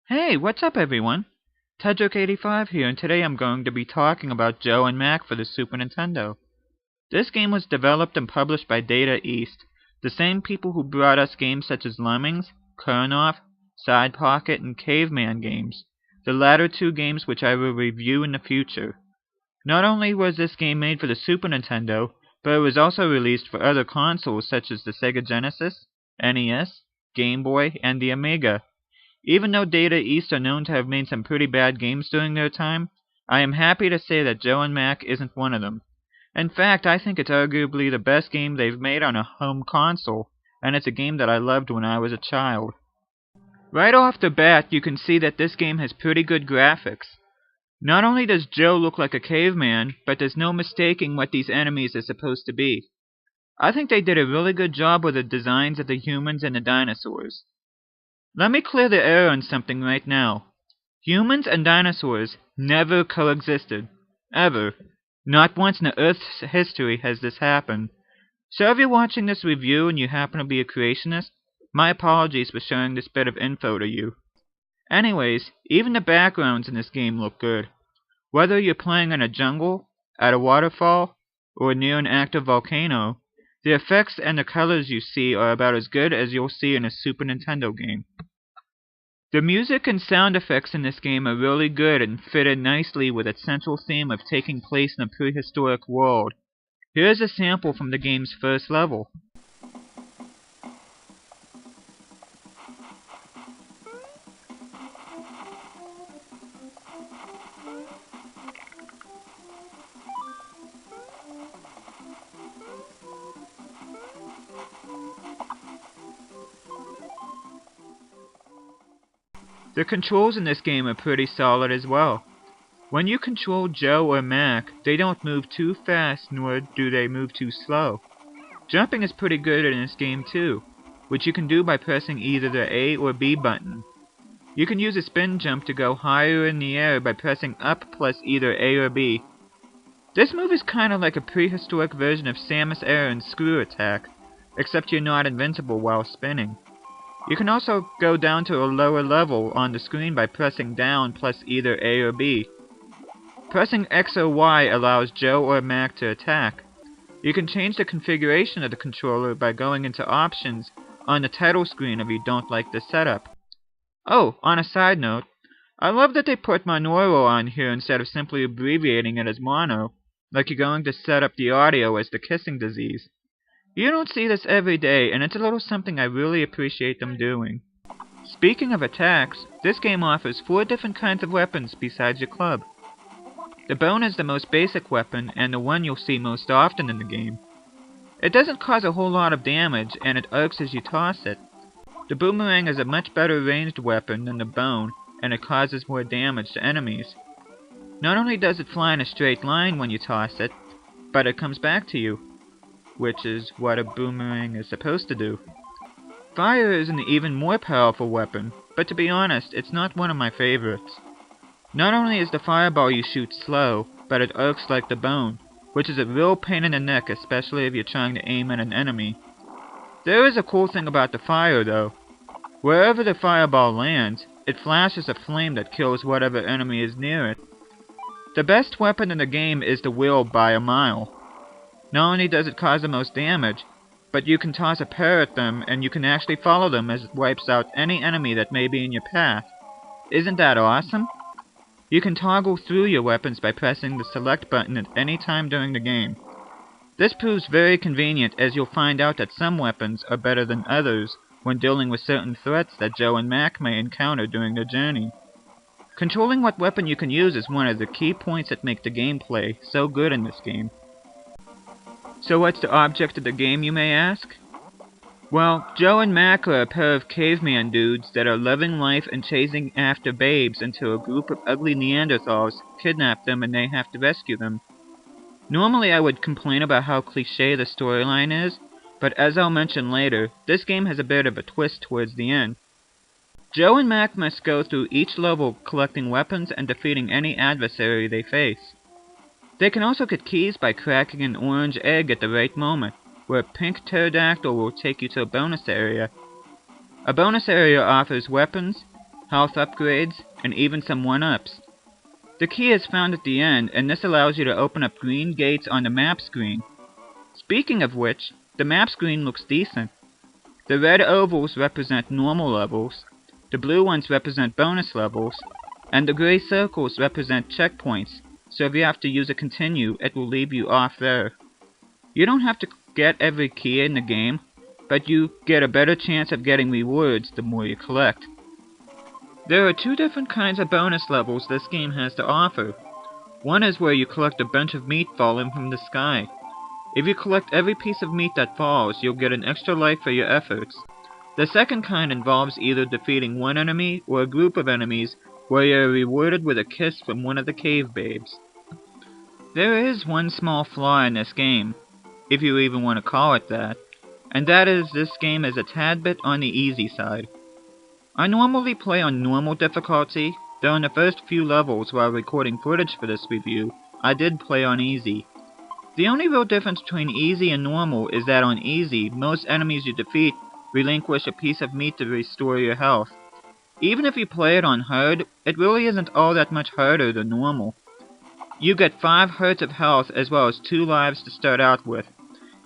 Hey, what's up everyone? Tedrick85 here, and today I'm going to be talking about Joe and Mac for the Super Nintendo. This game was developed and published by Data East, the same people who brought us games such as Lemmings, Kurnoff, Side Pocket, and Caveman games, the latter two games which I will review in the future. Not only was this game made for the Super Nintendo, but it was also released for other consoles such as the Sega Genesis, NES, Game Boy, and the Amiga. Even though Data East are known to have made some pretty bad games during their time, I am happy to say that Joe and Mac isn't one of them. In fact, I think it's arguably the best game they've made on a home console, and it's a game that I loved when I was a child. Right off the bat, you can see that this game has pretty good graphics. Not only does Joe look like a caveman, but there's no mistaking what these enemies are supposed to be. I think they did a really good job with the designs of the humans and the dinosaurs. Let me clear the air on something right now. Humans and dinosaurs never coexisted. Ever. Not once in the Earth's history has this happened. So if you're watching this review and you happen to be a creationist, my apologies for showing this bit of info to you. Anyways, even the backgrounds in this game look good. Whether you're playing in a jungle, at a waterfall, or near an active volcano, the effects and the colors you see are about as good as you'll see in a Super Nintendo game. The music and sound effects in this game are really good and fit in nicely with its central theme of taking place in a prehistoric world. Here's a sample from the game's first level. The controls in this game are pretty solid as well. When you control Joe or Mac, they don't move too fast nor do they move too slow. Jumping is pretty good in this game too, which you can do by pressing either the A or B button. You can use a spin jump to go higher in the air by pressing up plus either A or B. This move is kinda like a prehistoric version of Samus Aran's screw attack, except you're not invincible while spinning. You can also go down to a lower level on the screen by pressing down plus either A or B. Pressing X or Y allows Joe or Mac to attack. You can change the configuration of the controller by going into options on the title screen if you don't like the setup. Oh, on a side note, I love that they put monaural on here instead of simply abbreviating it as mono, like you're going to set up the audio as the kissing disease. You don't see this every day, and it's a little something I really appreciate them doing. Speaking of attacks, this game offers 4 different kinds of weapons besides your club. The bone is the most basic weapon, and the one you'll see most often in the game. It doesn't cause a whole lot of damage, and it irks as you toss it. The boomerang is a much better ranged weapon than the bone, and it causes more damage to enemies. Not only does it fly in a straight line when you toss it, but it comes back to you, which is what a boomerang is supposed to do. Fire is an even more powerful weapon, but to be honest, it's not one of my favorites. Not only is the fireball you shoot slow, but it irks like the bone, which is a real pain in the neck, especially if you're trying to aim at an enemy. There is a cool thing about the fire though. Wherever the fireball lands, it flashes a flame that kills whatever enemy is near it. The best weapon in the game is the wheel by a mile. Not only does it cause the most damage, but you can toss a pair at them and you can actually follow them as it wipes out any enemy that may be in your path. Isn't that awesome? You can toggle through your weapons by pressing the select button at any time during the game. This proves very convenient as you'll find out that some weapons are better than others when dealing with certain threats that Joe and Mac may encounter during their journey. Controlling what weapon you can use is one of the key points that make the gameplay so good in this game. So what's the object of the game, you may ask? Well, Joe and Mac are a pair of caveman dudes that are loving life and chasing after babes until a group of ugly Neanderthals kidnap them and they have to rescue them. Normally I would complain about how cliché the storyline is, but as I'll mention later, this game has a bit of a twist towards the end. Joe and Mac must go through each level collecting weapons and defeating any adversary they face. They can also get keys by cracking an orange egg at the right moment, where a pink pterodactyl will take you to a bonus area. A bonus area offers weapons, health upgrades, and even some 1-ups. The key is found at the end, and this allows you to open up green gates on the map screen. Speaking of which, the map screen looks decent. The red ovals represent normal levels, the blue ones represent bonus levels, and the gray circles represent checkpoints, so if you have to use a continue, it will leave you off there. You don't have to get every key in the game, but you get a better chance of getting rewards the more you collect. There are 2 different kinds of bonus levels this game has to offer. One is where you collect a bunch of meat falling from the sky. If you collect every piece of meat that falls, you'll get an extra life for your efforts. The second kind involves either defeating one enemy or a group of enemies where you're rewarded with a kiss from one of the cave babes. There is one small flaw in this game, if you even want to call it that, and that is this game is a tad bit on the easy side. I normally play on normal difficulty, though in the first few levels while recording footage for this review, I did play on easy. The only real difference between easy and normal is that on easy, most enemies you defeat relinquish a piece of meat to restore your health. Even if you play it on hard, it really isn't all that much harder than normal. You get 5 hearts of health as well as 2 lives to start out with.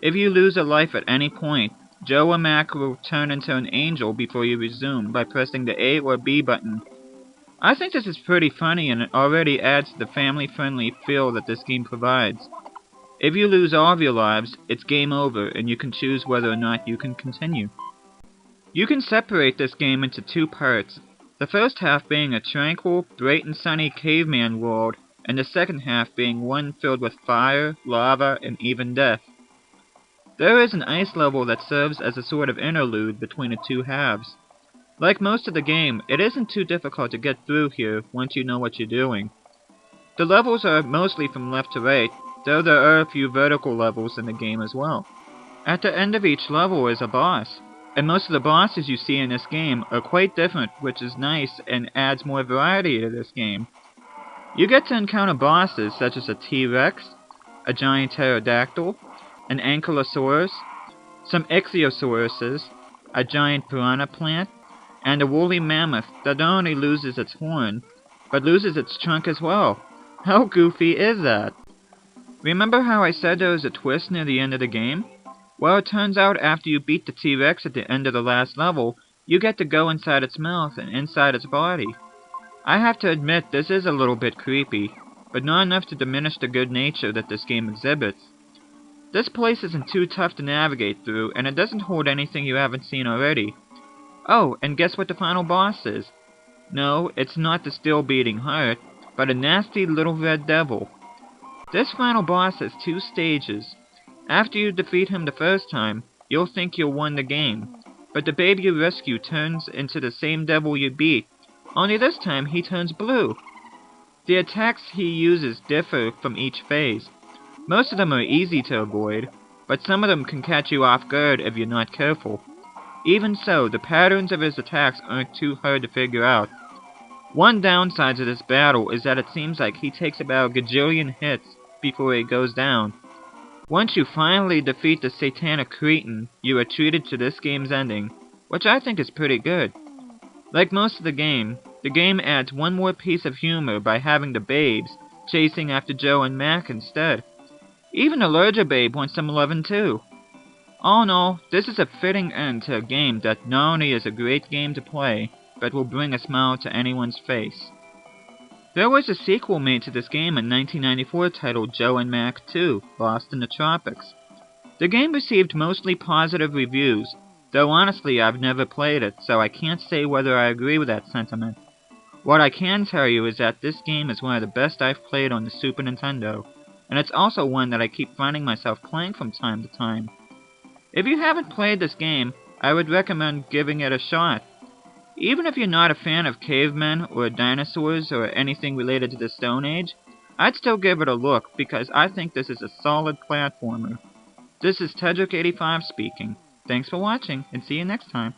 If you lose a life at any point, Joe or Mac will turn into an angel before you resume by pressing the A or B button. I think this is pretty funny and it already adds to the family-friendly feel that this game provides. If you lose all of your lives, it's game over and you can choose whether or not you can continue. You can separate this game into 2 parts, the first half being a tranquil, bright and sunny caveman world, and the second half being one filled with fire, lava, and even death. There is an ice level that serves as a sort of interlude between the 2 halves. Like most of the game, it isn't too difficult to get through here once you know what you're doing. The levels are mostly from left to right, though there are a few vertical levels in the game as well. At the end of each level is a boss, and most of the bosses you see in this game are quite different, which is nice and adds more variety to this game. You get to encounter bosses such as a T-Rex, a giant pterodactyl, an ankylosaurus, some ichthyosaurus, a giant piranha plant, and a woolly mammoth that not only loses its horn, but loses its trunk as well. How goofy is that? Remember how I said there was a twist near the end of the game? Well, it turns out after you beat the T-Rex at the end of the last level, you get to go inside its mouth and inside its body. I have to admit this is a little bit creepy, but not enough to diminish the good nature that this game exhibits. This place isn't too tough to navigate through, and it doesn't hold anything you haven't seen already. Oh, and guess what the final boss is? No, it's not the still-beating heart, but a nasty little red devil. This final boss has 2 stages. After you defeat him the first time, you'll think you won the game, but the babe you rescue turns into the same devil you beat, only this time he turns blue. The attacks he uses differ from each phase. Most of them are easy to avoid, but some of them can catch you off guard if you're not careful. Even so, the patterns of his attacks aren't too hard to figure out. One downside to this battle is that it seems like he takes about a gajillion hits before he goes down. Once you finally defeat the satanic cretin, you are treated to this game's ending, which I think is pretty good. Like most of the game adds one more piece of humor by having the babes chasing after Joe and Mac instead. Even the larger babe wants some lovin' too. All in all, this is a fitting end to a game that not only is a great game to play, but will bring a smile to anyone's face. There was a sequel made to this game in 1994 titled Joe and Mac 2, Lost in the Tropics. The game received mostly positive reviews, though honestly I've never played it, so I can't say whether I agree with that sentiment. What I can tell you is that this game is one of the best I've played on the Super Nintendo, and it's also one that I keep finding myself playing from time to time. If you haven't played this game, I would recommend giving it a shot. Even if you're not a fan of cavemen or dinosaurs or anything related to the Stone Age, I'd still give it a look because I think this is a solid platformer. This is Tedric85 speaking. Thanks for watching, and see you next time.